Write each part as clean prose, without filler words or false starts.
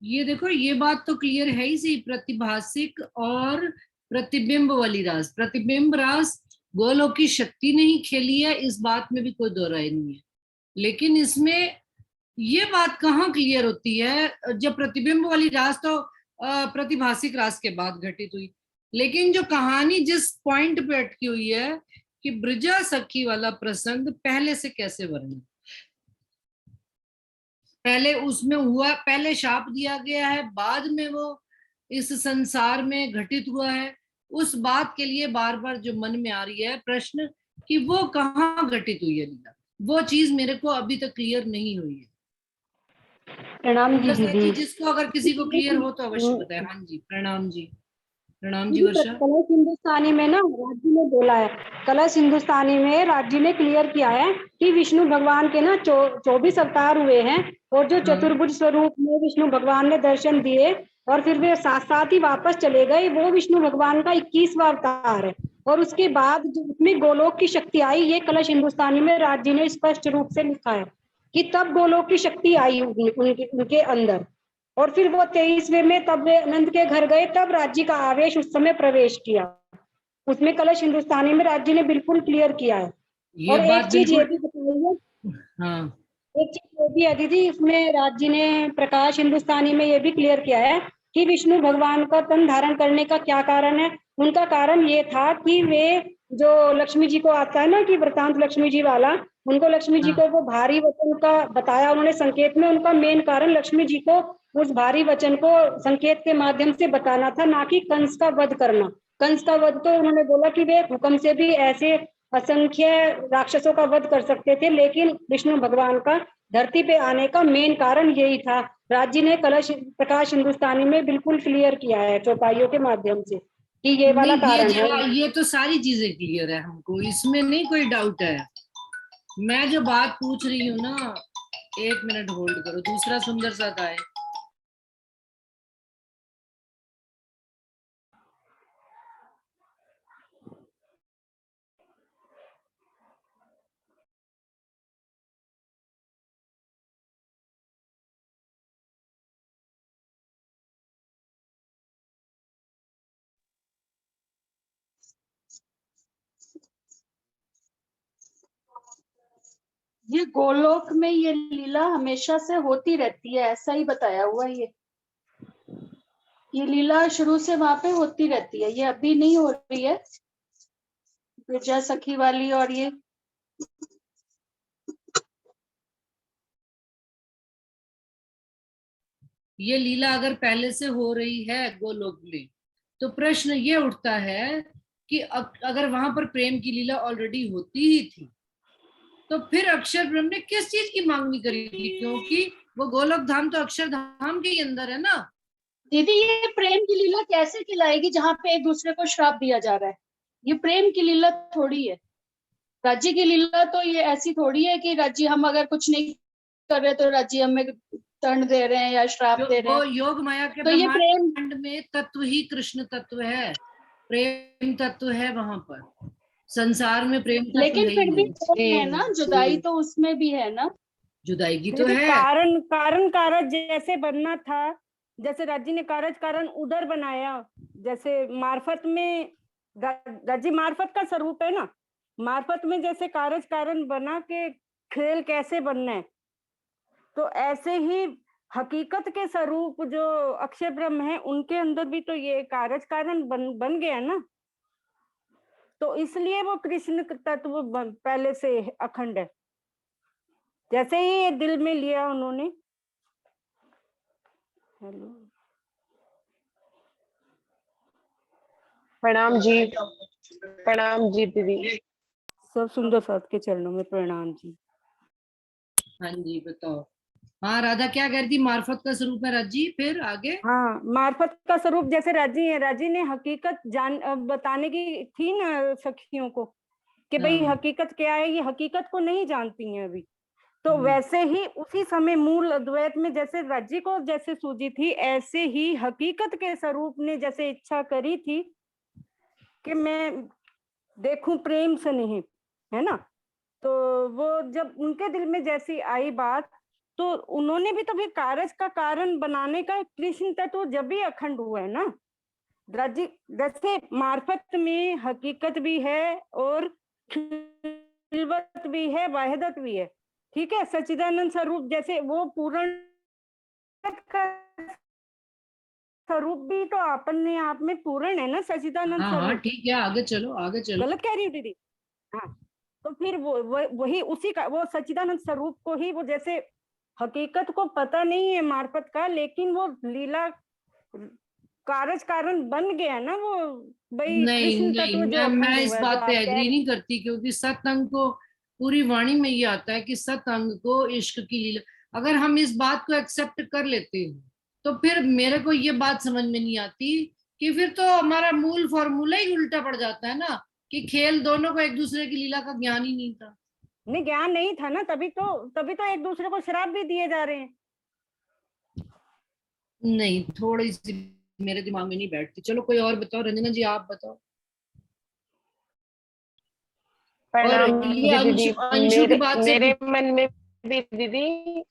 ये देखो, ये बात तो क्लियर है ही सी, प्रतिभासिक और प्रतिबिंब वाली रास। प्रतिबिंब रास गोलोक की शक्ति ने ही खेली है, इस बात में भी कोई दो राय नहीं है। लेकिन इसमें ये बात कहाँ क्लियर होती है, जब प्रतिबिंब वाली रास तो प्रतिभासिक रास के बाद घटित हुई। लेकिन जो कहानी जिस पॉइंट पे अटकी हुई है कि ब्रजा सखी वाला प्रसंग पहले से कैसे वर्णित, पहले उसमें हुआ, पहले शाप दिया गया है, बाद में वो इस संसार में घटित हुआ है। उस बात के लिए बार बार जो मन में आ रही है प्रश्न कि वो कहाँ घटित हुई है लीला, वो चीज मेरे को अभी तक क्लियर नहीं हुई है। प्रणाम जी दीदी। जिसको अगर किसी को क्लियर हो तो अवश्य बताए। हाँ जी, प्रणाम जी। प्रणाम जी दीदी वर्षा। कलश हिंदुस्तानी में ना राजी ने बोला है, कलश हिंदुस्तानी में राजी ने क्लियर किया है कि विष्णु भगवान के ना 24 अवतार हुए हैं, और जो हाँ चतुर्भुज स्वरूप में विष्णु भगवान ने दर्शन दिए और फिर वे साथ साथ ही वापस चले गए, वो विष्णु भगवान का 21वां अवतार है। और उसके बाद जो उसमें गोलोक की शक्ति आई, ये कलश हिंदुस्तानी में राजी ने स्पष्ट रूप से लिखा है कि तब गोलोक की शक्ति आई उनके अंदर। और फिर वो 23वें में तब वे अनंत के घर गए, तब राज्य का आवेश उस समय प्रवेश किया। उसमें कलश हिंदुस्तानी में राज्य ने बिल्कुल क्लियर किया है। ये और बात एक चीज ये बिल्कुल। भी बताई है, हाँ एक चीज ये भी है दीदी, इसमें राज्य ने प्रकाश हिंदुस्तानी में ये भी क्लियर किया है कि विष्णु भगवान का तन धारण करने का क्या कारण है। उनका कारण ये था कि वे जो लक्ष्मी जी को आता है ना कि वृतांत लक्ष्मी जी वाला, उनको लक्ष्मी जी हाँ। को वो भारी वचन का बताया उन्होंने संकेत में। उनका मेन कारण लक्ष्मी जी को उस भारी वचन को संकेत के माध्यम से बताना था, ना कि कंस का वध करना। कंस का वध तो उन्होंने बोला कि वे हुक्म से भी ऐसे असंख्य राक्षसों का वध कर सकते थे, लेकिन विष्णु भगवान का धरती पे आने का मेन कारण यही था। राज्य ने कलश प्रकाश हिंदुस्तानी में बिल्कुल क्लियर किया है चौपाइयों के माध्यम से कि ये वाला नहीं, कारण है। ये तो सारी चीजें क्लियर है हमको, इसमें नहीं कोई डाउट है। मैं जो बात पूछ रही हूँ ना, एक मिनट होल्ड करो, दूसरा सुंदर साथ आए। ये गोलोक में ये लीला हमेशा से होती रहती है, ऐसा ही बताया हुआ है। ये लीला शुरू से वहां पे होती रहती है, ये अभी नहीं हो रही है ब्रजा सखी वाली। और ये लीला अगर पहले से हो रही है गोलोक में, तो प्रश्न ये उठता है कि अगर वहां पर प्रेम की लीला ऑलरेडी होती ही थी, तो फिर अक्षर ब्रह्म ने किस चीज की मांगनी करी थी? क्योंकि वो गोलोक धाम तो अक्षर धाम के ही अंदर है ना। दीदी ये प्रेम की लीला कैसे खिलाएगी जहाँ पे एक दूसरे को श्राप दिया जा रहा है? ये प्रेम की लीला थोड़ी है। राज्य की लीला तो ये ऐसी थोड़ी है कि राज्य हम अगर कुछ नहीं कर रहे तो राज्य हमें दंड दे रहे हैं या श्राप दे रहे वो हैं। योग माया के तो ये प्रेम, ब्रह्मांड में तत्व ही कृष्ण तत्व है, प्रेम तत्व है वहां पर। संसार में प्रेम तत्व लेकिन है ही फिर भी प्रेम है नहीं। ना, जुदाई तो उसमें भी है ना। जुदाईगी तो दीदी है। कारण कारण कारज जैसे बनना था, जैसे राज्य ने कारज कारण उधर बनाया, जैसे मार्फत में राज्य मार्फत का स्वरूप है ना, मार्फत में जैसे कारज कारण बना के खेल कैसे बनना है, तो ऐसे ही हकीकत के स्वरूप जो अक्षय ब्रह्म है उनके अंदर भी तो ये कारज कारण बन गया ना। तो इसलिए वो कृष्ण तत्व पहले से अखंड है, जैसे ही ये दिल में लिया उन्होंने। हेलो, प्रणाम जी। प्रणाम जी दीदी। सब सुंदर साथ के चरणों में प्रणाम जी। हाँ जी, बताओ। हाँ राधा क्या कह रही थी? मार्फत का स्वरूप है राजी, फिर आगे। हाँ, मार्फत का स्वरूप जैसे राजी है, राजी ने हकीकत बताने की थी ना सखियों को कि भाई हाँ। हकीकत क्या है, ये हकीकत को नहीं जानती हैं अभी। तो वैसे ही उसी समय मूल अद्वैत में जैसे राज्य को जैसे सूझी थी, ऐसे ही हकीकत के स्वरूप ने जैसे इच्छा करी थी कि मैं देखूं प्रेम से नहीं, है ना। तो वो जब उनके दिल में जैसी आई बात, तो उन्होंने भी तो फिर कारज का कारण बनाने का कृष्ण तत्व जब भी अखंड हुआ है ना। राज्य जैसे मार्फत में हकीकत भी है और खिलवत भी है, वाहिदत भी है, ठीक है। सच्चिदानंद स्वरूप जैसे वो पूर्ण का स्वरूप भी तो अपने आप में पूर्ण है ना, सच्चिदानंद हाँ हाँ स्वरूप। ठीक है, आगे चलो आगे चलो। गलत कह रही हूँ दीदी? हाँ, तो फिर वही उसी का वो सच्चिदानंद स्वरूप को ही वो जैसे हकीकत को पता नहीं है मार्फत का, लेकिन वो लीला कारज कारण बन गया ना वो, भाई नहीं कृष्ण नहीं, तत्व जो मैं अखंड इस हुआ है, जो बात आप पे कह एग्री रहे नहीं करती, क्योंकि सतअंग को पूरी वाणी में ये आता है कि सतअंग को इश्क की लीला। अगर हम इस बात को एक्सेप्ट कर लेते हैं तो फिर मेरे को ये बात समझ में नहीं आती कि फिर तो हमारा मूल फॉर्मूला ही उल्टा पड़ जाता है ना, कि खेल दोनों को एक दूसरे की लीला का ज्ञान ही नहीं था। नहीं, ज्ञान नहीं था ना, तभी तो एक दूसरे को श्राप भी दिए जा रहे हैं। नहीं, थोड़ी सी मेरे दिमाग में नहीं बैठती। चलो कोई और बताओ, रंजना जी आप बताओ। और प्रणाम ये जी दीदी। अंशु की मेरे बात से मेरे मन में भी दीदी,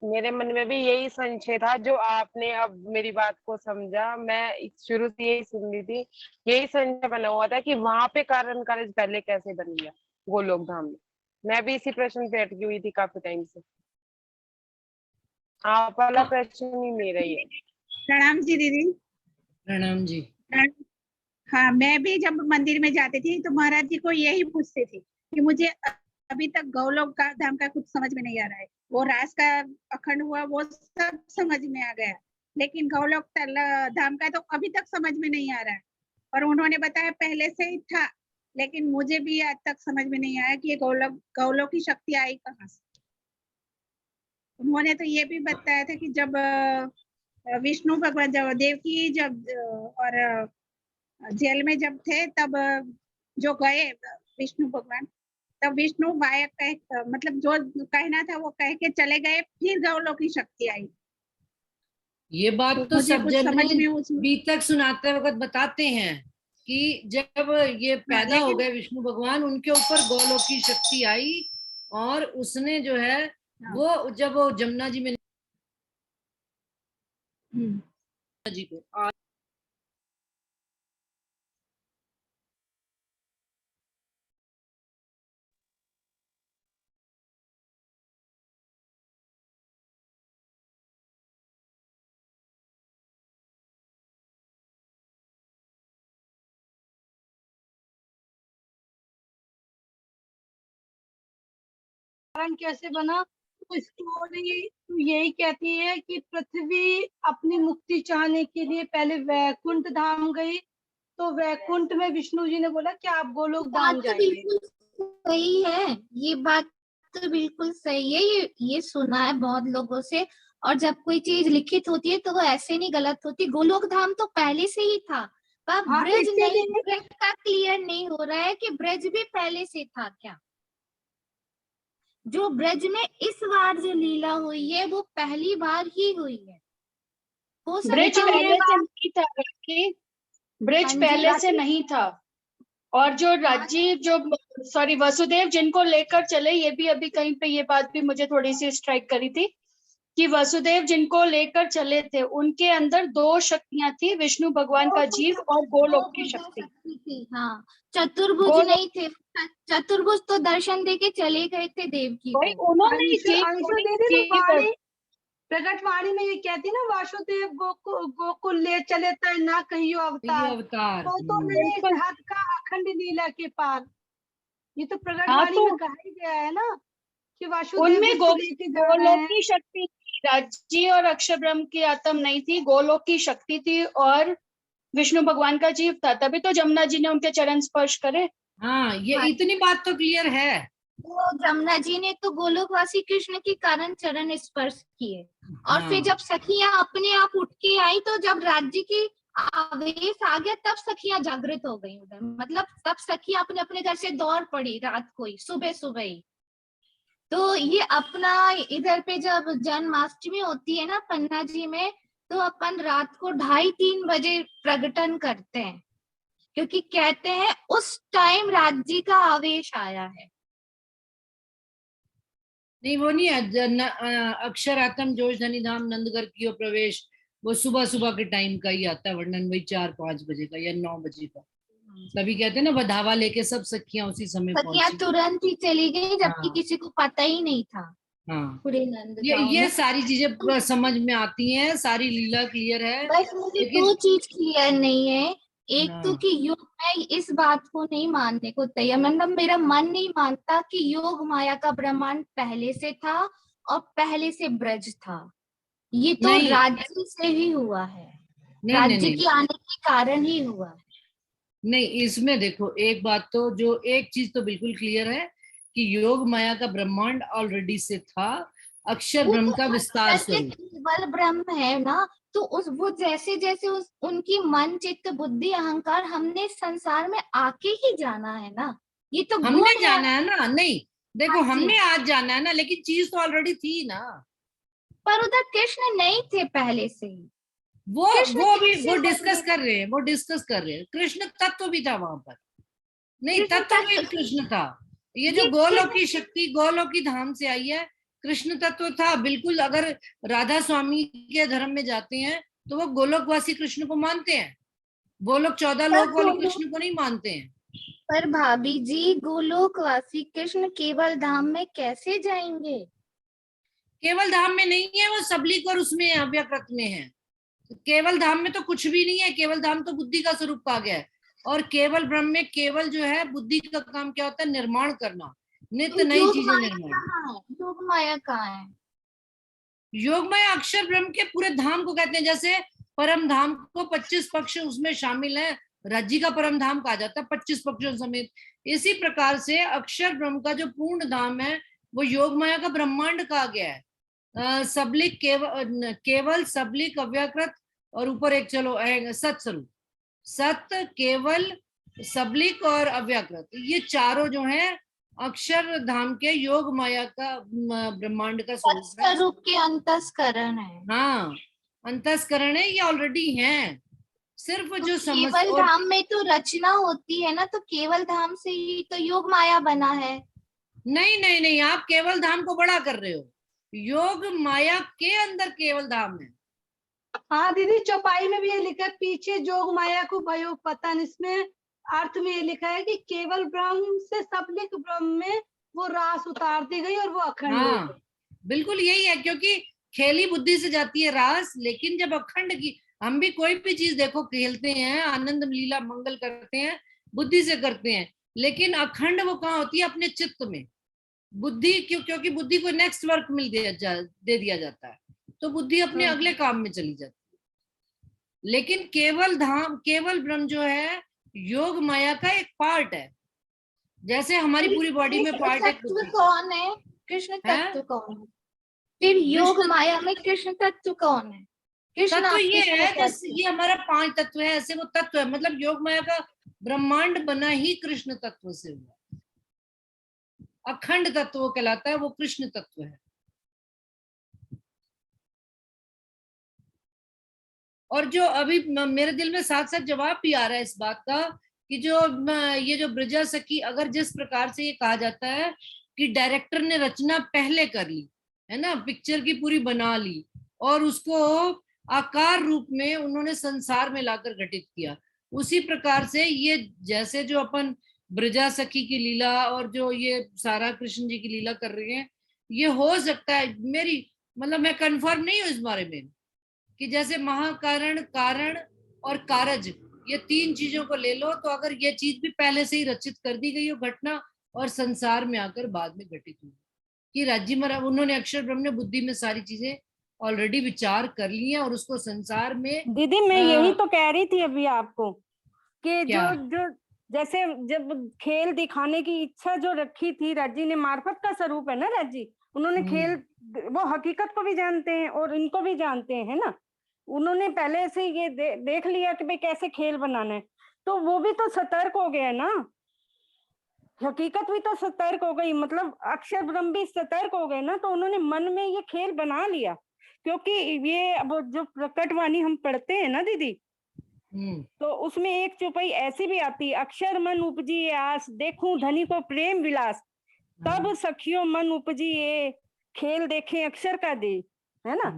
मेरे मन में भी यही संशय था जो आपने अब मेरी बात को समझा। मैं शुरू से यही सुन रही थी, यही संशय बना हुआ था कि वहां पे कारण काज पहले कैसे बन गया गोलोक धाम में। मैं भी इसी प्रश्न पे अटकी हुई थी काफी टाइम से। आप वाला प्रश्न ही मेरा ही है। प्रणाम जी दीदी। प्रणाम जी। हाँ, मैं भी जब मंदिर में जाती थी तो महाराज जी को यही पूछती थी कि मुझे अभी तक गौलोक का धाम का कुछ समझ में नहीं आ रहा है। वो रास का अखंड हुआ वो सब समझ में आ गया, लेकिन गौलोक धाम का तो अभी तक समझ में नहीं आ रहा है। और उन्होंने बताया पहले से ही था, लेकिन मुझे भी आज तक समझ में नहीं आया कि ये गौलोक की शक्ति आई कहाँ से। उन्होंने तो ये भी बताया था कि जब विष्णु भगवान जब देवकी जब और जेल में जब थे तब जो गए विष्णु भगवान, तब विष्णु माया कह मतलब जो कहना था वो कह के चले गए, फिर गौलोक की शक्ति आई। ये बात तो तो मुझे सब कुछ समझ जने में उसमें बीतक सुनाते वक्त बताते हैं कि जब ये हाँ, पैदा हो लेकिन गए विष्णु भगवान, उनके ऊपर गौलोक की शक्ति आई और उसने जो है हाँ, वो जब वो जमुना जी में हम्म, जी को कारण कैसे बना, तो स्टोरी यही कहती है कि पृथ्वी अपनी मुक्ति चाहने के लिए पहले वैकुंठ धाम गई, तो वैकुंठ में विष्णु जी ने बोला कि आप गोलोक बात धाम तो जाइए। बिल्कुल सही है, ये बात तो बिल्कुल सही है। ये सुना है बहुत लोगों से। और जब कोई चीज लिखित होती है तो वो ऐसे नहीं गलत होती। गोलोक धाम तो पहले से ही था, पर हाँ, ब्रज नहीं, इसीलिए ब्रज का क्लियर नहीं हो रहा है कि ब्रज भी पहले से था क्या। जो ब्रज में इस बार जो लीला हुई है वो पहली बार ही हुई है। हो ब्रिज सकता पहले होगा। से नहीं था कि ब्रिज हाँ जी, पहले से नहीं था। और जो राज्य जो सॉरी वसुदेव जिनको लेकर चले, ये भी अभी कहीं पे ये बात भी मुझे थोड़ी सी स्ट्राइक करी थी कि वसुदेव जिनको लेकर चले थे उनके अंदर दो शक्तियां थी, विष्णु भगवान का जीव और गोलोक की शक्ति। थी, हाँ। चतुर्भुज गोलोक नहीं थे। चतुर्भुज तो दर्शन दे के चले गए थे देवकी भाई को। उन्होंने अंशु दीदी ना जीव वाणी, प्रकट वाणी में ये कहती ना वासुदेव गोकुल ले चले तय ना कहियो ये अवतार, अवतार तो नहीं बिल्कुल। हद का अखंड लीला के पार। ये तो प्रकट हाँ, वाणी तो में कहा ही गया है ना कि वासुदेव उनमें उसको लेके जा रहे गोलोक हैं। की शक्ति थी, राज्य और अक्षर ब्रह्म की आत्म नहीं थी, गोलोक की शक्ति थी और विष्णु भगवान का जीव था। तभी तो जमुना जी ने उनके चरण स्पर्श करे। हाँ, ये हाँ। इतनी बात तो क्लियर है। वो जमुना जी ने तो गोलोकवासी कृष्ण के कारण चरण स्पर्श किए। और फिर हाँ जब सखियां अपने आप उठ के आई, तो जब राज्य की आवेश आ गया तब सखियां जागृत हो गई उधर। मतलब तब सखियां अपने अपने घर से दौड़ पड़ी रात को ही, सुबह सुबह ही। तो ये अपना इधर पे जब जन्माष्टमी होती है ना पन्ना जी में, तो अपन रात को 2:30-3 बजे प्रगटन करते हैं, क्योंकि कहते हैं उस टाइम राज्य का आवेश आया है। नहीं वो नहीं है, अक्षर आत्म जोश धनी धाम नंदगर कियो प्रवेश, वो सुबह सुबह के टाइम का ही आता है वर्णन, वही 4-5 बजे का या 9 बजे का। तभी कहते हैं ना बधावा लेके सब सखियां उसी समय सखियां पहुंची। तुरंत ही चली गई जबकि हाँ किसी को पता ही नहीं था हाँ, पूरे नंद ये गांव ये में। सारी चीजें पूरा समझ में आती हैं, सारी लीला क्लियर है। बस मुझे लेकिन दो चीज क्लियर नहीं है। एक तो हाँ कि योग, मैं इस बात को नहीं मानने को तैयार, मतलब मेरा मन नहीं मानता कि योग माया का ब्रह्मांड पहले से था और पहले से ब्रज था। ये तो नहीं राज्य से ही हुआ है, नहीं नहीं राज्य नहीं के आने के कारण ही हुआ है। नहीं, इसमें देखो एक बात तो, जो एक चीज तो बिल्कुल क्लियर है कि योग माया का ब्रह्मांड ऑलरेडी से था, अक्षर वो ब्रह्म तो का विस्तार अक्षर के स्वरूप। केवल ब्रह्म है ना, तो उस वो जैसे जैसे उस उनकी मन चित्त बुद्धि अहंकार हमने संसार में आके ही जाना है ना, ये तो हमने गुण है। जाना है ना, नहीं देखो हाँ जी, हमने आज जाना है ना, लेकिन चीज तो ऑलरेडी थी ना। पर उधर कृष्ण नहीं थे पहले से ही। वो कृष्ण वो भी कैसे वो बन डिस्कस गए? कर रहे हैं, वो डिस्कस कर रहे हैं, कृष्ण तत्व भी था वहां पर। नहीं, कृष्ण तत्व में तत्व, भी कृष्ण था। ये जो ये गोलोकी कृष्ण, शक्ति गोलोकी धाम से आई है, कृष्ण तत्व था बिल्कुल। अगर राधा स्वामी के धर्म में जाते हैं तो वो गोलोकवासी कृष्ण को मानते हैं, वो लोग 14 पर लोक वाले गोलोक, कृष्ण को नहीं मानते हैं। पर भाभी जी गोलोकवासी कृष्ण केवल धाम में कैसे जाएंगे? केवल धाम में नहीं है, वो सबलिक और उसमें अव्यकृत में है। केवल धाम में तो कुछ भी नहीं है, केवल धाम तो बुद्धि का स्वरूप कहा गया है। और केवल ब्रह्म में केवल जो है बुद्धि का काम क्या होता है, निर्माण करना, नित्य नई योग चीजें माया निर्माण। कहाँ है? योग माया कहाँ है? योगमय अक्षर ब्रह्म के पूरे धाम को कहते हैं। जैसे परम धाम को 25 पक्ष उसमें शामिल है, राज्य का परम धाम कहा जाता है 25 पक्षों समेत। इसी प्रकार से अक्षर ब्रह्म का जो पूर्ण धाम है वो योगमाया का ब्रह्मांड कहा गया है। सबलिक केवल सबलिक अव्यकृत, और ऊपर एक चलो सत स्वरूप, सत्य केवल सबलिक और अव्यकृत, ये चारों जो हैं अक्षर धाम के योग माया का ब्रह्मांड का स्वरूप है। स्वरूप के अंतस्करण है। हाँ, अंतस्करण है, ये ऑलरेडी है, सिर्फ तो जो समझ। केवल और धाम में तो रचना होती है ना, तो केवल धाम से ही तो योग माया बना है। नहीं नहीं नहीं, आप केवल धाम को बड़ा कर रहे हो, योग माया के अंदर केवल धाम है। हाँ दीदी, चौपाई में भी ये लिखा है, पीछे जोग माया को भयो पतन, इसमें अर्थ में ये लिखा है कि केवल ब्रह्म से सबलिक ब्रह्म में वो रास उतार दी गई और वो अखंड हो हाँ गई। बिल्कुल यही है, क्योंकि खेली बुद्धि से जाती है रास, लेकिन जब अखंड की, हम भी कोई भी चीज देखो खेलते हैं, आनंद लीला मंगल करते हैं, बुद्धि से करते हैं, लेकिन अखंड वो कहाँ होती है, अपने चित्त में। बुद्धि क्योंकि बुद्धि को नेक्स्ट वर्क दे दिया जाता है, तो बुद्धि अपने अगले काम में चली जाती है। लेकिन केवल धाम केवल ब्रह्म जो है योग माया का एक पार्ट है, जैसे हमारी पूरी बॉडी में पार्ट है तत्व कौन है? कृष्ण हैं? तत्व कौन है? फिर योग कृष्ण माया में कृष्ण तत्व कौन है? कृष्ण तत्व आप ये किसको है, कहते जैसे हैं? ये हमारा 5 तत्व है, ऐसे वो तत्व है, मतलब योग माया का ब्रह्मांड बना ही कृष्ण तत्व से हुआ। अखंड तत्व वो कहलाता है, वो कृष्ण तत्व है। और जो अभी मेरे दिल में साथ साथ जवाब भी आ रहा है इस बात का कि जो ये जो ब्रजा सखी, अगर जिस प्रकार से ये कहा जाता है कि डायरेक्टर ने रचना पहले कर ली है ना, पिक्चर की पूरी बना ली और उसको आकार रूप में उन्होंने संसार में लाकर घटित किया, उसी प्रकार से ये जैसे जो अपन ब्रजा सखी की लीला और जो ये सारा कृष्ण जी की लीला कर रहे हैं, ये हो सकता है, मेरी मतलब मैं कंफर्म नहीं हूं इस बारे में, कि जैसे महाकारण कारण और कारज, ये 3 चीजों को ले लो, तो अगर ये चीज भी पहले से ही रचित कर दी गई हो घटना और संसार में आकर बाद में घटित हुई, कि राज्य महाराज उन्होंने अक्षर ब्रह्म ने बुद्धि में सारी चीजें ऑलरेडी विचार कर ली हैं और उसको संसार में दीदी मैं यही तो कह रही थी अभी आपको कि क्या जो जो जैसे जब खेल दिखाने की इच्छा जो रखी थी, राज्य ने मार्फत का स्वरूप है ना, राज्य उन्होंने खेल, वो हकीकत को भी जानते हैं और इनको भी जानते हैं ना, उन्होंने पहले से ये देख लिया कि भाई कैसे खेल बनाना है, तो वो भी तो सतर्क हो गया ना, हकीकत भी तो सतर्क हो गई, मतलब अक्षर ब्रह्म भी सतर्क हो गए ना, तो उन्होंने मन में ये खेल बना लिया। क्योंकि ये अब जो प्रकटवाणी हम पढ़ते हैं ना दीदी, तो उसमें एक चौपाई ऐसी भी आती है, अक्षर मन उपजी आस, देखूं धनी को प्रेम विलास, तब सखियों मन उपजी खेल देखें अक्षर का दे, है ना।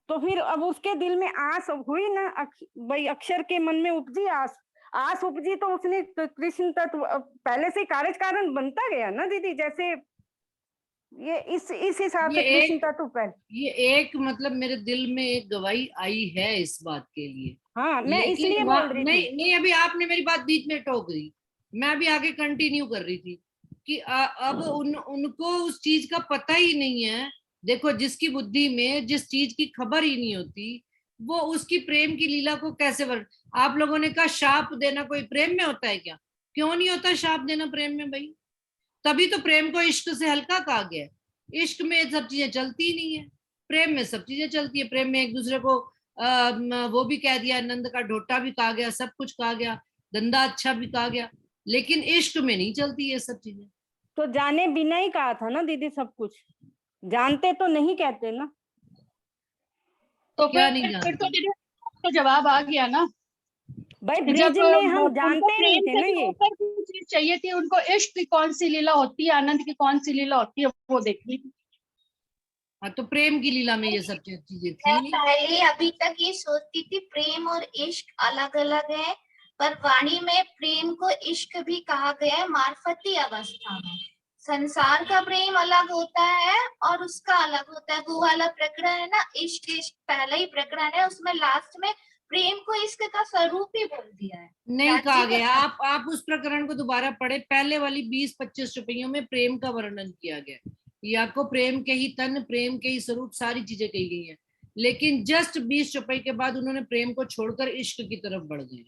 तो फिर अब उसके दिल में आस हुई ना, भाई अक्षर के मन में उपजी आस उपजी, तो उसने कृष्ण तत्व पहले से कार्य कारण बनता गया ना दीदी। जैसे ये इस हिसाब से कृष्ण तत्व पहले, ये एक मतलब मेरे दिल में एक गवाही आई है इस बात के लिए। हाँ, मैं लेकिन इसलिए बोल रही थी। नहीं, अभी आपने मेरी बात बीच में टोक दी, मैं अभी आगे कंटिन्यू कर रही थी कि अब उनको उस चीज का पता ही नहीं है। देखो, जिसकी बुद्धि में जिस चीज की खबर ही नहीं होती, वो उसकी प्रेम की लीला को कैसे आप लोगों ने कहा शाप देना कोई प्रेम में होता है क्या? क्यों नहीं होता शाप देना प्रेम में भाई? तभी तो प्रेम को इश्क से हल्का कहा गया। इश्क में सब चीजें चलती ही नहीं है, प्रेम में सब चीजें चलती है। प्रेम में एक दूसरे को वो भी कह दिया, नंद का ढोटा भी कहा गया, सब कुछ कहा गया, धंधा अच्छा भी कहा गया, लेकिन इश्क में नहीं चलती ये सब चीजें। तो जाने बिना ही कहा था ना दीदी, सब कुछ जानते तो नहीं कहते ना। तो क्या नहीं फिर तो दीदी तो जवाब आ गया ना भाई, कि ब्रिज जब में हम उनको जानते नहीं प्रेम थे से ना भी ये। ऊपर की चीज चाहिए थी, उनको इश्क की कौन सी लीला होती है, आनंद की कौन सी लीला होती है, वो देखनी थी। हाँ, तो प्रेम की लीला में ये सब चीजें मैं थी नहीं। पहले अभी तक ये सोचती थी प्रेम और इश्क अलग अलग है, पर वाणी में प्रेम को इश्क भी कहा गया है मार्फती अवस्था में। संसार का प्रेम अलग होता है और उसका अलग होता है, वो वाला प्रकरण है ना, इश्क इश्क पहला ही प्रकरण है, उसमें लास्ट में प्रेम को इश्क का स्वरूप ही बोल दिया है। नहीं कहा गया। आप उस प्रकरण को दोबारा पढ़े, पहले वाली 20-25 चुपैयों में प्रेम का वर्णन किया गया, या को प्रेम के ही तन, प्रेम के ही स्वरूप, सारी चीजें कही गई हैं। लेकिन जस्ट 20 चुपई के बाद उन्होंने प्रेम को छोड़कर इश्क की तरफ बढ़ गए।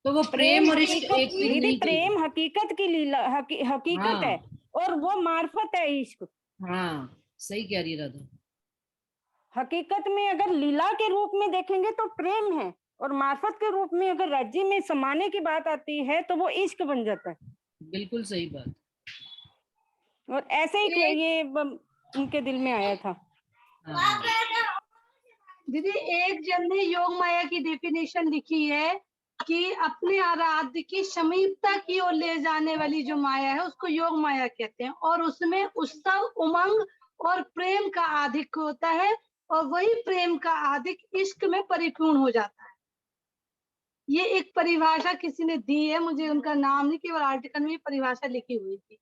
तो वो प्रेम और इश्क एक चीज दीदी, नहीं। प्रेम हकीकत की लीला, हकीकत है, और वो मार्फत है इश्क। हाँ, सही कह रही राधा। हकीकत में अगर लीला के रूप में देखेंगे तो प्रेम है, और मार्फत के रूप में अगर राज्य में समाने की बात आती है तो वो इश्क बन जाता है। बिल्कुल सही बात। और ऐसे ही ये उनके दिल में आया था। दीदी, एक जन ने योग माया की डेफिनेशन लिखी है कि अपने आराध्य की समीपता की ओर ले जाने वाली जो माया है उसको योग माया कहते हैं, और उसमें उत्सव, उमंग और प्रेम का आधिक्य होता है, और वही प्रेम का आधिक्य इश्क में परिपूर्ण हो जाता है। ये एक परिभाषा किसी ने दी है, मुझे उनका नाम नहीं, केवल आर्टिकल में परिभाषा लिखी हुई थी।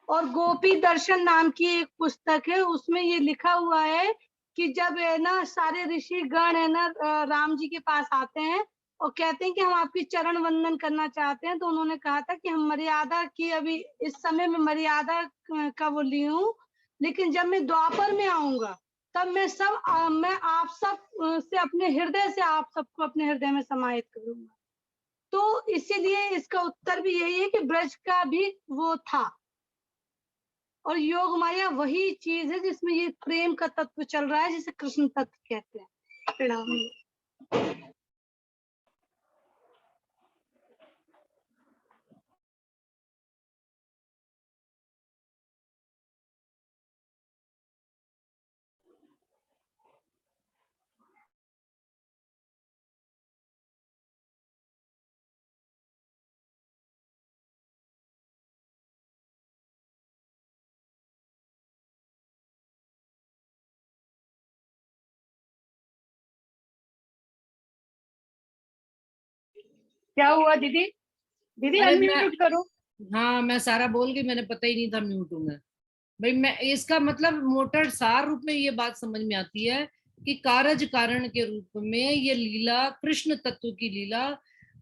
और गोपी दर्शन नाम की एक पुस्तक है, उसमें ये लिखा हुआ है कि जब है ना सारे ऋषि गण है ना राम जी के पास आते हैं और कहते हैं कि हम आपकी चरण वंदन करना चाहते हैं, तो उन्होंने कहा था कि हम मर्यादा की अभी इस समय में मर्यादा का वो ली हूँ, लेकिन जब मैं द्वापर में आऊंगा तब मैं आप सब से अपने हृदय से आप सबको अपने हृदय में समाहित करूंगा। तो इसीलिए इसका उत्तर भी यही है कि ब्रज का भी वो था, और योग माया वही चीज है जिसमें ये प्रेम का तत्व चल रहा है, जिसे कृष्ण तत्व कहते हैं। प्रणाम। क्या हुआ दीदी? दीदी अनम्यूट करो। हाँ, मैं सारा बोल गई, मैंने पता ही नहीं था म्यूट हूं मैं। भाई, मैं इसका मतलब मोटर सार रूप में ये बात समझ में आती है कि कारज कारण के रूप में ये लीला, कृष्ण तत्व की लीला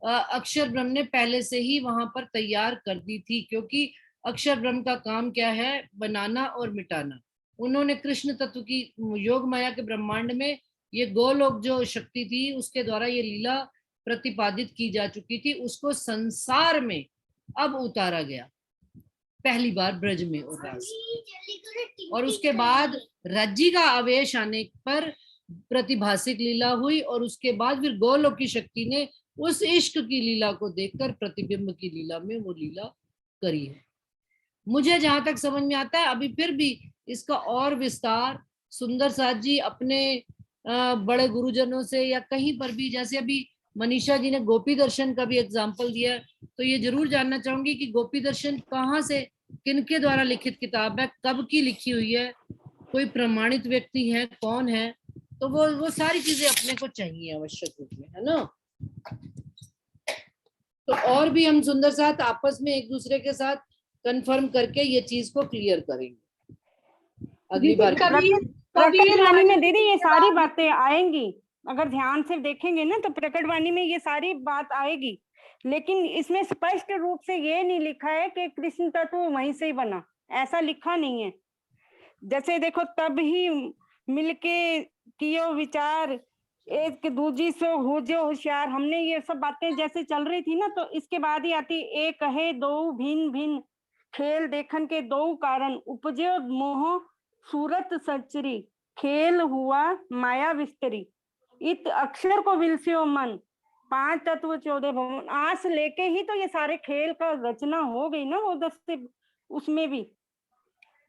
अक्षर ब्रह्म ने पहले से ही वहां पर तैयार कर दी थी, क्योंकि अक्षर ब्रह्म का काम क्या है? बनाना और मिटाना। उन्होंने कृष्ण तत्व की योग माया के ब्रह्मांड में ये गोलोक जो शक्ति थी उसके द्वारा ये लीला प्रतिपादित की जा चुकी थी, उसको संसार में अब उतारा गया पहली बार ब्रज में और उसके बाद रज्जी का आवेश आने पर प्रतिभासिक लीला हुई, और उसके बाद फिर गोलोक की शक्ति ने उस इश्क की लीला को देखकर प्रतिबिंब की लीला में वो लीला करी है। मुझे जहां तक समझ में आता है, अभी फिर भी इसका और विस्तार सुंदर साथ जी अपने बड़े गुरुजनों से या कहीं पर भी, जैसे अभी मनीषा जी ने गोपी दर्शन का भी एग्जाम्पल दिया, तो ये जरूर जानना चाहूंगी कि गोपी दर्शन कहाँ से, किनके द्वारा लिखित किताब है, कब की लिखी हुई है, कोई प्रमाणित व्यक्ति है, कौन है, तो वो सारी चीजें अपने को चाहिए आवश्यक रूप में, है ना। तो और भी हम सुंदर साथ आपस में एक दूसरे के साथ कंफर्म करके ये चीज को क्लियर करेंगे अगली बार। प्रकट वाणी में दीदी ये सारी बातें आएंगी, अगर ध्यान से देखेंगे ना तो प्रकट वाणी में ये सारी बात आएगी, लेकिन इसमें स्पष्ट रूप से ये नहीं लिखा है कि कृष्ण तत्व वहीं से ही बना, ऐसा लिखा नहीं है। जैसे देखो, तब ही मिलके कियो विचार, एक दूजी से हो जो होशियार, हमने ये सब बातें जैसे चल रही थी ना, तो इसके बाद ही आती एक है दो भिन्न भिन्न, खेल देखन के दो कारण, उपजो मोह सूरत सचरी, खेल हुआ माया विस्तरी, इत अक्षर को विलस्यो मन, 5 तत्व 14 भवन। आस लेके ही तो ये सारे खेल का रचना हो गई ना, वो 10 से उसमें भी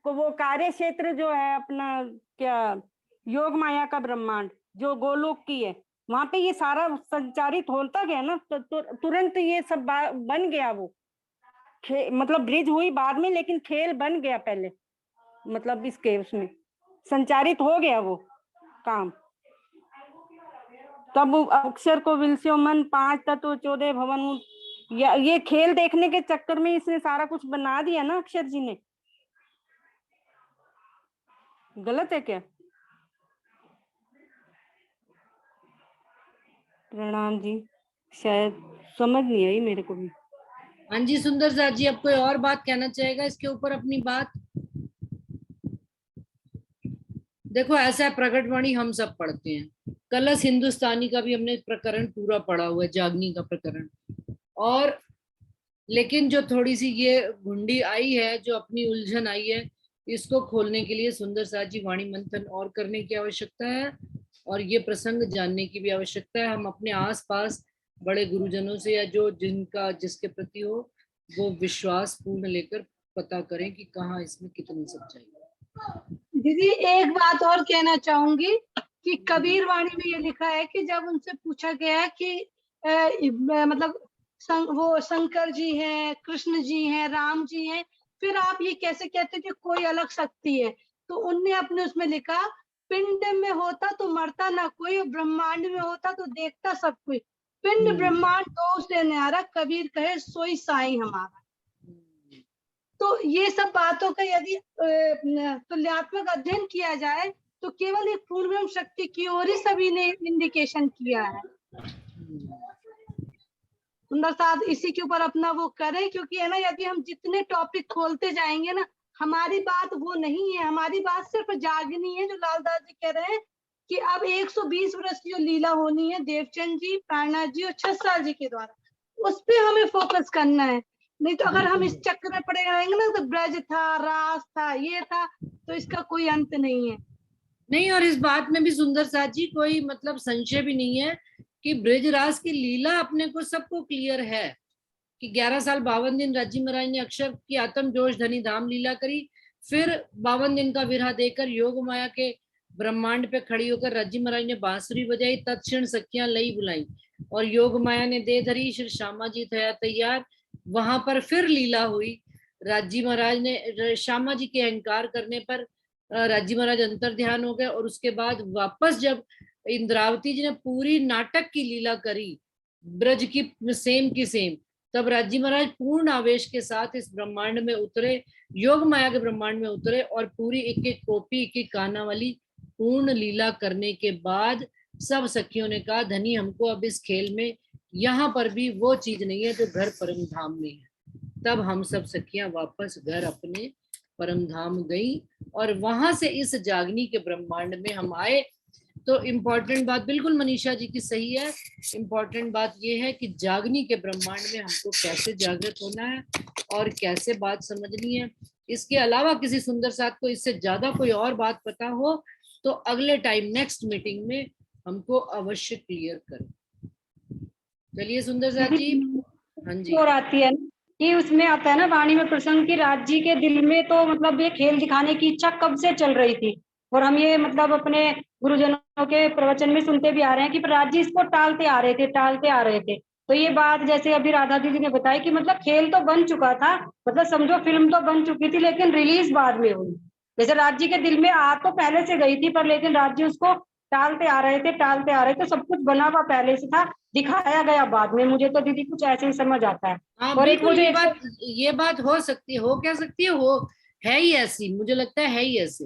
तो वो कार्य क्षेत्र जो है अपना क्या योग माया का ब्रह्मांड जो गोलोक की है, वहां पे ये सारा संचारित होता गया ना, तो तुरंत ये सब बन गया। वो मतलब ब्रिज हुई बाद में, लेकिन खेल बन गया पहले, मतलब इसके उसमें संचारित हो गया वो काम। तब अक्षर को विलस्यो मन, 5 तत्व 14 भवन, ये खेल देखने के चक्कर में इसने सारा कुछ बना दिया ना अक्षर जी ने। गलत है क्या? प्रणाम जी, शायद समझ नहीं आई मेरे को भी। हाँ जी सुंदर साथ जी, अब कोई और बात कहना चाहेगा इसके ऊपर अपनी बात? देखो ऐसा है, प्रकटवाणी हम सब पढ़ते हैं, कलश हिंदुस्तानी का भी हमने प्रकरण पूरा पढ़ा हुआ है, जागनी का प्रकरण, और लेकिन जो थोड़ी सी ये घुंडी आई है, जो अपनी उलझन आई है, इसको खोलने के लिए सुंदर साथ जी वाणी मंथन और करने की आवश्यकता है, और ये प्रसंग जानने की भी आवश्यकता है। हम अपने आसपास बड़े गुरुजनों से या जो जिनका जिसके प्रति हो वो विश्वास पूर्ण लेकर पता करें कि कहाँ इसमें कितनी सच्चाई है। दीदी एक बात और कहना चाहूंगी कि कबीर वाणी में ये लिखा है कि जब उनसे पूछा गया कि मतलब वो शंकर जी हैं, कृष्ण जी हैं, राम जी हैं, फिर आप ये कैसे कहते कि कोई अलग शक्ति है, तो उनने अपने उसमें लिखा, पिंड में होता तो मरता ना कोई, ब्रह्मांड में होता तो देखता सब कोई, पिंड ब्रह्मांड दो से न्यारा, कबीर कहे सोई साईं हमारा। तो ये सब बातों का यदि तुलनात्मक अध्ययन किया जाए तो केवल एक पूर्ण शक्ति की ओर ही सभी ने इंडिकेशन किया है। सुंदर साहब इसी के ऊपर अपना वो करें, क्योंकि है ना, यदि हम जितने टॉपिक खोलते जाएंगे ना, हमारी बात वो नहीं है, हमारी बात सिर्फ जागनी है, जो लालदास जी कह रहे हैं कि अब 120 वर्ष की जो लीला होनी है देवचंद जी, प्राणनाथ जी और छत्रसाल जी के द्वारा, उस पर हमें फोकस करना है। नहीं तो अगर हम इस चक्कर में पड़े रहेंगे ना, तो ब्रज था, रास था, ये था, तो इसका कोई अंत नहीं है। नहीं, और इस बात में भी सुंदर साथ जी कोई मतलब संशय भी नहीं है कि ब्रजरास की लीला अपने को सबको क्लियर है कि 11 साल 52 दिन राज्जी महाराज ने अक्षर की आत्म जोश धनी धाम लीला करी, फिर 52 दिन का विरह देकर योग माया के ब्रह्मांड पे खड़ी होकर राज्जी महाराज ने बांसुरी बजाई, तत्क्षण सखियां लई बुलाई और योग माया ने दे धरी, श्री श्यामा जी थे तैयार। वहां पर फिर लीला हुई, राज्जी महाराज ने श्यामा जी के अहंकार करने पर राज्जी महाराज अंतर ध्यान हो गए, और उसके बाद वापस जब इंद्रावती जी ने पूरी नाटक की लीला करी ब्रज की सेम की सेम, तब राज्जी महाराज पूर्ण आवेश के साथ इस ब्रह्मांड में उतरे, योग माया के ब्रह्मांड में उतरे, और पूरी एक एक कॉपी एक एक काना वाली पूर्ण लीला करने के बाद सब सखियों ने कहा, धनी हमको अब इस खेल में यहाँ पर भी वो चीज नहीं है जो घर परम धाम में है। तब हम सब सखियां वापस घर अपने परम धाम गई, और वहां से इस जागनी के ब्रह्मांड में हम आए। तो इम्पोर्टेंट बात बिल्कुल मनीषा जी की सही है, इम्पोर्टेंट बात यह है कि जागनी के ब्रह्मांड में हमको कैसे जागृत होना है और कैसे बात समझनी है। इसके अलावा किसी सुंदर साथ को इससे ज्यादा कोई और बात पता हो तो अगले टाइम नेक्स्ट मीटिंग में हमको अवश्य क्लियर करें। चलिए सुंदर साथ जी। हाँ जी। और आती है कि उसमें आता है ना वाणी में प्रसंग की राज्य के दिल में तो मतलब ये खेल दिखाने की इच्छा कब से चल रही थी, और हम ये मतलब अपने गुरुजनों के प्रवचन में सुनते भी आ रहे हैं कि प्रहलाद जी इसको टालते आ रहे थे। तो ये बात जैसे अभी राधा दीदी ने बताई कि मतलब खेल तो बन चुका था, मतलब समझो फिल्म तो बन चुकी थी, लेकिन रिलीज बाद में हुई। जैसे राज जी के दिल में आ तो पहले से गई थी, पर लेकिन राज जी उसको टालते आ रहे थे। सब कुछ बना हुआ पहले से था, दिखाया गया बाद में। मुझे तो दीदी कुछ ऐसे ही समझ आता है। हाँ और एक वो बिल्कुल, जो ये बात हो सकती है, हो क्या सकती है, हो है ही ऐसी, मुझे लगता है ही ऐसे।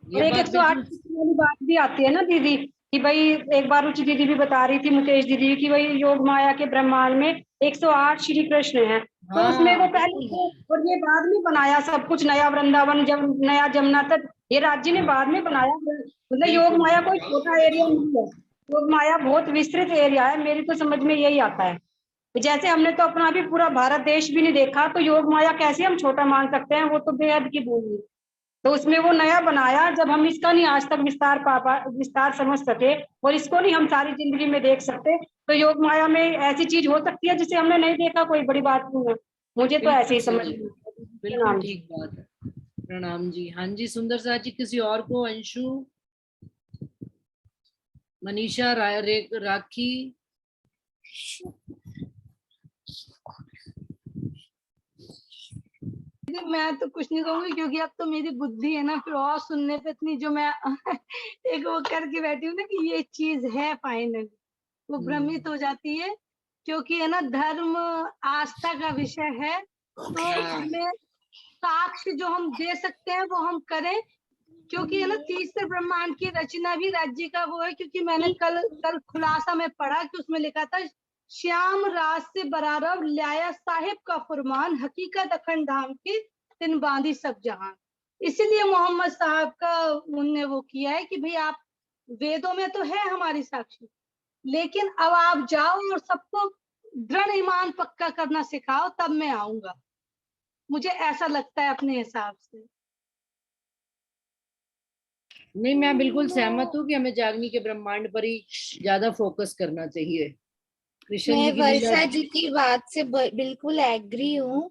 और एक 108 वाली बात भी आती है ना दीदी, कि भाई एक बार रुचि दीदी भी बता रही थी, मुकेश दीदी, कि भाई योग माया के ब्रह्मांड में 108 श्री कृष्ण है। तो उसमें वो पहले तो, और ये बाद में बनाया सब कुछ, नया वृंदावन, जब नया जमुना तक, ये राज्य ने बाद में बनाया। मतलब योग माया कोई छोटा एरिया नहीं है, योग माया बहुत विस्तृत एरिया है। मेरी तो समझ में यही आता है। जैसे हमने तो अपना भी पूरा भारत देश भी नहीं देखा, तो योग माया कैसे हम छोटा मान सकते हैं, वो तो बेहद की भूमि। तो उसमें वो नया बनाया, जब हम इसका नहीं आज तक विस्तार समझ सके, और इसको नहीं हम सारी जिंदगी में देख सकते, तो योग माया में ऐसी चीज हो सकती है जिसे हमने नहीं देखा, कोई बड़ी बात नहीं है। मुझे तो ऐसे ही समझ में आता है। बिल्कुल ठीक बात है। प्रणाम जी। हाँ जी, सुंदर सा जी, किसी और को? अंशु, मनीषा, राखी, मैं तो कुछ नहीं कहूंगी, क्योंकि अब तो मेरी बुद्धि है ना, फिर और सुनने पे इतनी जो मैं एक वो करके बैठी हूँ ना कि ये चीज है, फाइनल वो भ्रमित हो जाती है। क्योंकि है ना, धर्म आस्था का विषय है, तो हमें साक्ष्य जो हम दे सकते हैं वो हम करें। क्योंकि है ना, तीसरे ब्रह्मांड की रचना भी राज्य का वो है, क्योंकि मैंने कल खुलासा में पढ़ा कि उसमें लिखा था, श्याम राज से बरारव लाया साहिब का फरमान, हकीकत अखंड धाम की तिन बांधी सब जहान। इसीलिए मोहम्मद साहब का उनने वो किया है कि भाई आप वेदों में तो है हमारी साक्षी, लेकिन अब आप जाओ और सबको दृढ़ ईमान पक्का करना सिखाओ, तब मैं आऊंगा। मुझे ऐसा लगता है अपने हिसाब से। नहीं, मैं बिल्कुल सहमत हूँ कि हमें जागनी के ब्रह्मांड पर ही ज्यादा फोकस करना चाहिए। कृष्ण मैं जी की वर्षा जी की बात से बिल्कुल एग्री हूँ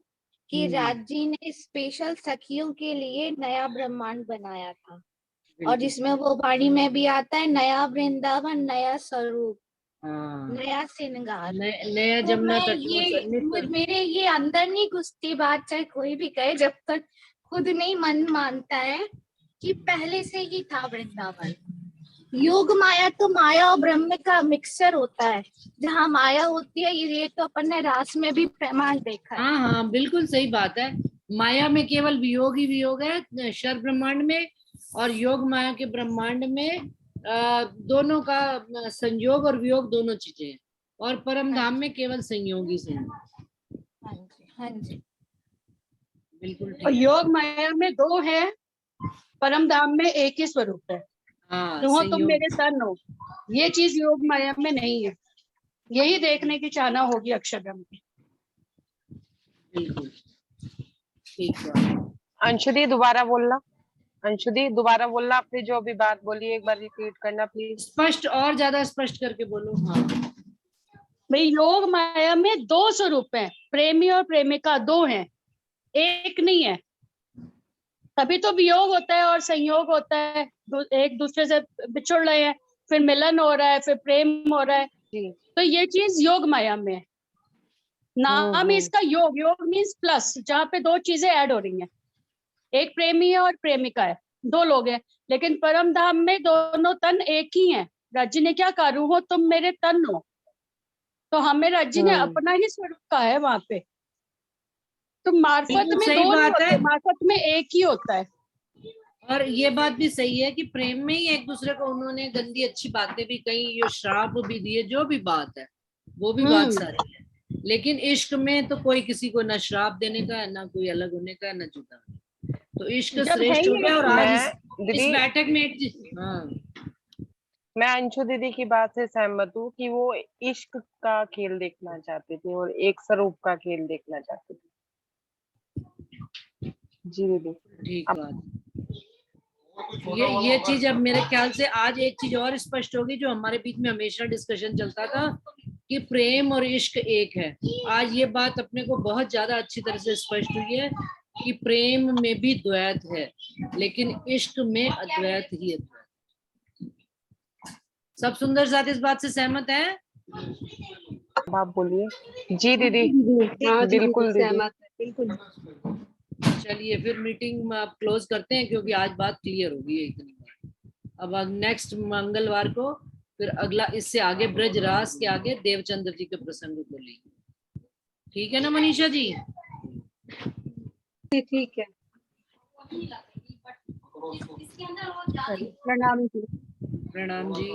कि राज जी ने स्पेशल सखियों के लिए नया ब्रह्मांड बनाया था, और जिसमें वो वाणी में भी आता है, नया वृंदावन, नया स्वरूप, नया श्रृंगार, नया तो जमुना मैं तट। मेरे ये अंदर नहीं घुसती बात, चाहे कोई भी कहे, जब तक खुद नहीं मन मानता है कि पहले से ही था वृंदावन। योग माया तो माया और ब्रह्म का मिक्सचर होता है, जहाँ माया होती है, ये तो अपन ने रास में भी प्रमाण देखा है। हाँ हाँ, बिल्कुल सही बात है। माया में केवल वियोग ही वियोग है शर ब्रह्मांड में, और योग माया के ब्रह्मांड में दोनों का संयोग और वियोग दोनों चीजें हैं, और परम धाम में केवल संयोग ही संयोग। हाँ जी, हाँ जी, बिल्कुल ठीक। और योग माया में दो है, परम धाम में एक ही स्वरूप है। हाँ, तुम मेरे तन हो, ये चीज योग माया में नहीं है। यही देखने की चाहना होगी अक्षरब्रह्म की। बिल्कुल ठीक बात। अंशुदी दोबारा बोलना, अंशुदी दोबारा बोलना, आपने जो अभी बात बोली एक बार रिपीट करना प्लीज। स्पष्ट, और ज्यादा स्पष्ट करके बोलो। हाँ भाई, योग माया में दो स्वरूप हैं, प्रेमी और प्रेमिका दो हैं, एक नहीं है। तभी तो वियोग होता है और संयोग होता है, एक दूसरे से बिछुड़ रहे हैं, फिर मिलन हो रहा है, फिर प्रेम हो रहा है। तो ये चीज योग माया में है। नाम इसका योग, योग मीन्स प्लस, जहाँ पे दो चीजें ऐड हो रही हैं। एक प्रेमी है और प्रेमिका है, दो लोग हैं, लेकिन परम धाम में दोनों तन एक ही हैं। राज्य ने क्या कहा, रूहो तुम मेरे तन हो, तो हमें राज्य ने अपना ही स्वरूप का है वहां पे। तो मार्फत में सही दो नहीं बात है। होते, मार्फत में एक ही होता है। और ये बात भी सही है कि प्रेम में ही एक दूसरे को उन्होंने गंदी अच्छी बातें भी कही, जो श्राप भी दिए, जो भी बात है वो भी बात सारी है। लेकिन इश्क में तो कोई किसी को ना श्राप देने का है, ना कोई अलग होने का है, ना जुदा होने का। तो इश्क श्रेष्ठ हो गया। और आज इस बैठक में एक मैं अंशु दीदी की बात से सहमत हूँ कि वो इश्क का खेल देखना चाहते थे और एक स्वरूप का खेल देखना चाहते थे। जी दीदी ठीक बात। ये चीज अब मेरे ख्याल से आज एक चीज और स्पष्ट होगी, जो हमारे बीच में हमेशा डिस्कशन चलता था कि प्रेम और इश्क एक है। आज ये बात अपने को बहुत ज्यादा अच्छी तरह से स्पष्ट हुई है कि प्रेम में भी द्वैत है, लेकिन इश्क में अद्वैत ही अद्वैत। सब सुंदर साथ इस बात से सहमत है? आप बोलिए। जी दीदी, हाँ जी बिल्कुल दीदी, दीदी। सहमत है, बिल्कुल। चलिए फिर मीटिंग आप क्लोज करते हैं, क्योंकि आज बात क्लियर हो गई है इतनी बार। अब नेक्स्ट मंगलवार को फिर अगला, इससे आगे ब्रज रास के आगे देवचंद्र जी के प्रसंग को लेंगे। ठीक है ना मनीषा जी? ठीक है। प्रणाम जी। प्रणाम जी।